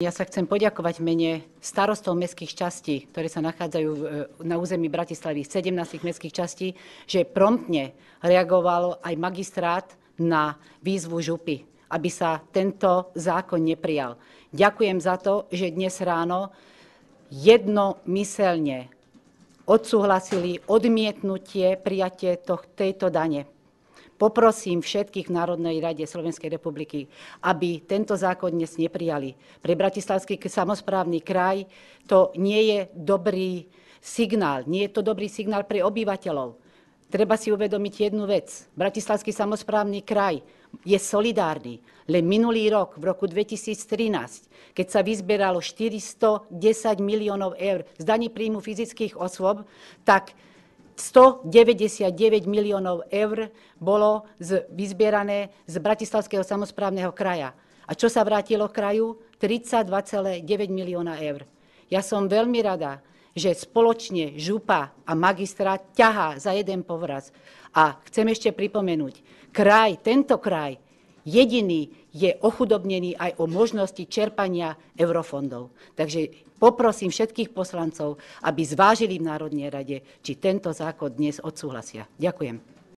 Ja sa chcem poďakovať v mene starostov mestských častí, ktoré sa nachádzajú na území Bratislavy, 17 mestských častí, že promptne reagovalo aj magistrát na výzvu župy, aby sa tento zákon neprijal. Ďakujem za to, že dnes ráno jednomyselne odsúhlasili odmietnutie prijatie tejto dane. Poprosím všetkých v Národnej rade Slovenskej republiky, aby tento zákon dnes neprijali. Pre Bratislavský samosprávny kraj to nie je dobrý signál. Nie je to dobrý signál pre obyvateľov. Treba si uvedomiť jednu vec. Bratislavský samosprávny kraj je solidárny. Len minulý rok, v roku 2013, keď sa vyzbieralo 410 miliónov eur z daní príjmu fyzických osôb, tak 199 miliónov eur bolo vyzbierané z Bratislavského samosprávneho kraja. A čo sa vrátilo kraju? 32,9 milióna eur. Ja som veľmi rada, že spoločne župa a magistrát ťahá za jeden povraz. A chcem ešte pripomenúť, tento kraj jediný je ochudobnený aj o možnosti čerpania eurofondov. Takže poprosím všetkých poslancov, aby zvážili v Národnej rade, či tento zákon dnes odsúhlasia. Ďakujem.